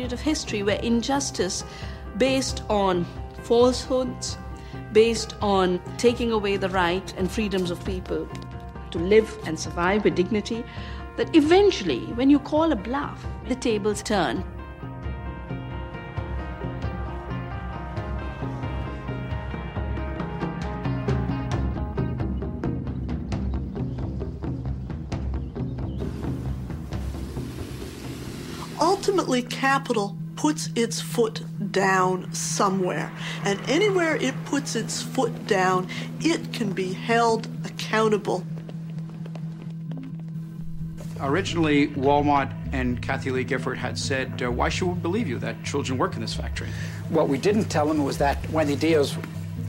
Of history where injustice based on falsehoods, based on taking away the right and freedoms of people to live and survive with dignity, that eventually, when you call a bluff, the tables turn. Ultimately, capital puts its foot down somewhere, and anywhere it puts its foot down, it can be held accountable. Originally, Walmart and Kathy Lee Gifford had said, why should we believe you that children work in this factory? What we didn't tell them was that Wendy Diaz,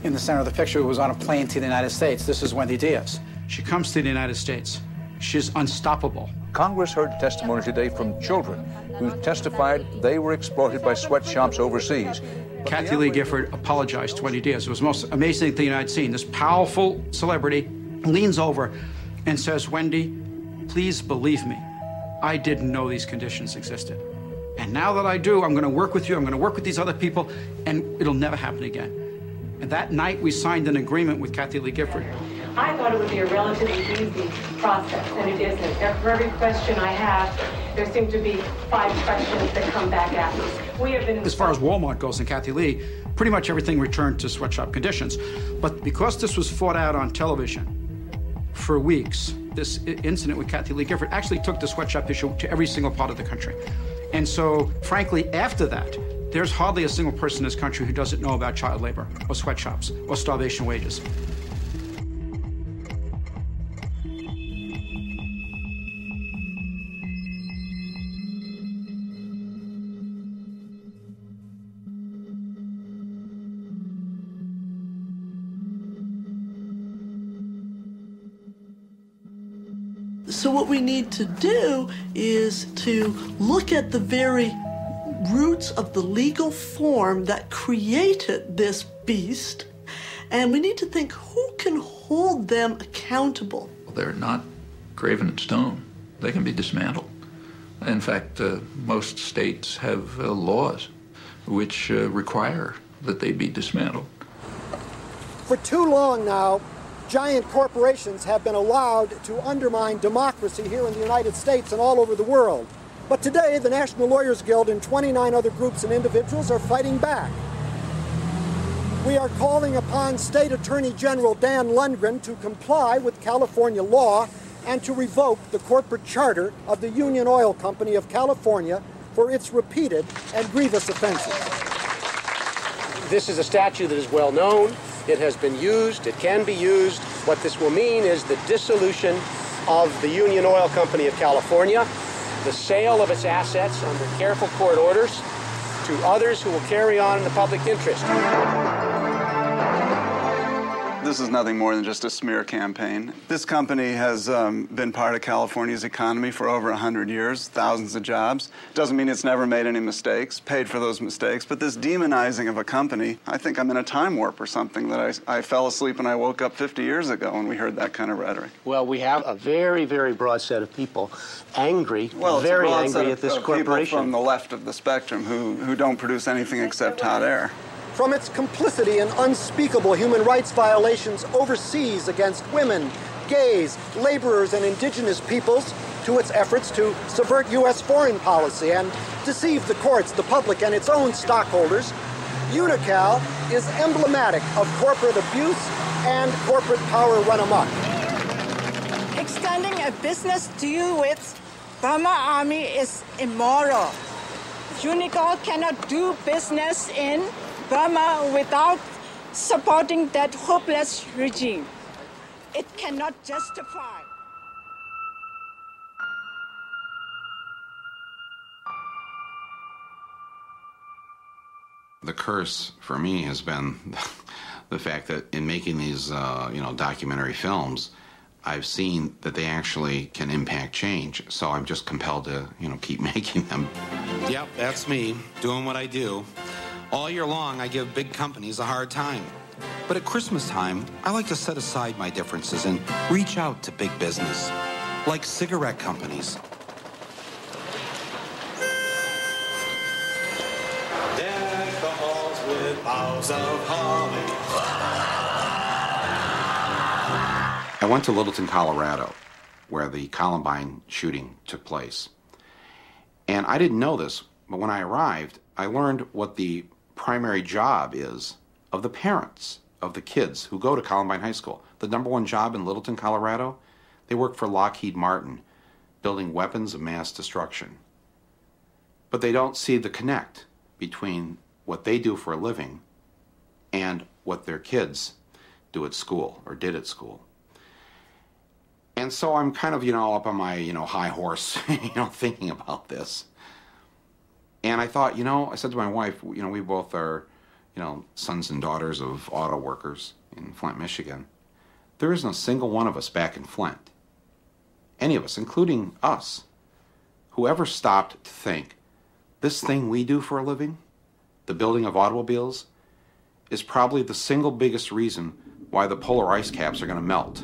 in the center of the picture, was on a plane to the United States. This is Wendy Diaz. She comes to the United States. She's unstoppable. Congress heard testimony today from children who testified they were exploited by sweatshops overseas. Kathy Lee Gifford apologized to Wendy Diaz. It was the most amazing thing I'd seen. This powerful celebrity leans over and says, Wendy, please believe me, I didn't know these conditions existed. And now that I do, I'm going to work with you, I'm going to work with these other people, and it'll never happen again. And that night, we signed an agreement with Kathy Lee Gifford. I thought it would be a relatively easy process, and it isn't. For every question I have, there seem to be 5 questions that come back at me. We have been... As far as Walmart goes and Kathy Lee, pretty much everything returned to sweatshop conditions. But because this was fought out on television for weeks, this incident with Kathy Lee Gifford actually took the sweatshop issue to every single part of the country. And so, frankly, after that, there's hardly a single person in this country who doesn't know about child labor or sweatshops or starvation wages. So what we need to do is to look at the very roots of the legal form that created this beast, and we need to think, who can hold them accountable? They're not graven in stone. They can be dismantled. In fact, most states have laws which require that they be dismantled. For too long now, giant corporations have been allowed to undermine democracy here in the United States and all over the world. But today, the National Lawyers Guild and 29 other groups and individuals are fighting back. We are calling upon State Attorney General Dan Lundgren to comply with California law and to revoke the corporate charter of the Union Oil Company of California for its repeated and grievous offenses. This is a statute that is well known. It has been used. It can be used. What this will mean is the dissolution of the Union Oil Company of California, the sale of its assets under careful court orders to others who will carry on in the public interest. This is nothing more than just a smear campaign. This company has been part of California's economy for over 100 years, thousands of jobs. Doesn't mean it's never made any mistakes, paid for those mistakes, but this demonizing of a company, I think I'm in a time warp or something, that I fell asleep and I woke up 50 years ago when we heard that kind of rhetoric. Well, we have a very, very broad set of people angry, well, very it's a broad angry set at this of corporation. People from the left of the spectrum who don't produce anything except hot air. From its complicity in unspeakable human rights violations overseas against women, gays, laborers, and indigenous peoples, to its efforts to subvert U.S. foreign policy and deceive the courts, the public, and its own stockholders, Unocal is emblematic of corporate abuse and corporate power run amok. Extending a business deal with Burma Army is immoral. Unocal cannot do business in Burma without supporting that hopeless regime. It cannot justify. The curse for me has been the fact that in making these, documentary films, I've seen that they actually can impact change. So I'm just compelled to, keep making them. Yep, that's me, doing what I do. All year long, I give big companies a hard time. But at Christmas time, I like to set aside my differences and reach out to big business, like cigarette companies. with boughs of holly. I went to Littleton, Colorado, where the Columbine shooting took place. And I didn't know this, but when I arrived, I learned what the primary job is of the parents of the kids who go to Columbine High School. The number one job in Littleton, Colorado, they work for Lockheed Martin, building weapons of mass destruction. But they don't see the connect between what they do for a living and what their kids do at school or did at school. And so I'm kind of, up on my, high horse, thinking about this. And I thought, I said to my wife, we both are, sons and daughters of auto workers in Flint, Michigan. There isn't a single one of us back in Flint, any of us, including us, who ever stopped to think, this thing we do for a living, the building of automobiles, is probably the single biggest reason why the polar ice caps are going to melt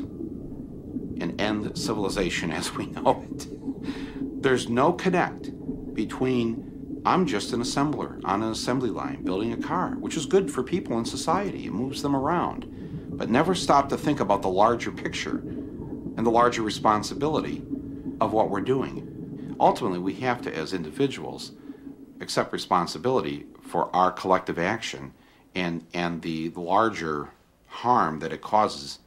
and end civilization as we know it. There's no connect between, I'm just an assembler on an assembly line building a car, which is good for people in society. It moves them around. But never stop to think about the larger picture and the larger responsibility of what we're doing. Ultimately, we have to, as individuals, accept responsibility for our collective action and the larger harm that it causes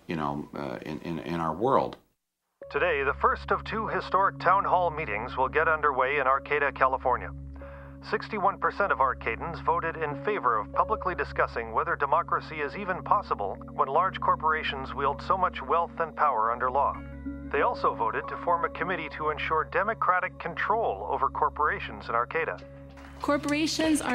in our world. Today, the first of two historic town hall meetings will get underway in Arcata, California. 61% of Arcadans voted in favor of publicly discussing whether democracy is even possible when large corporations wield so much wealth and power under law. They also voted to form a committee to ensure democratic control over corporations in Arcata. Corporations are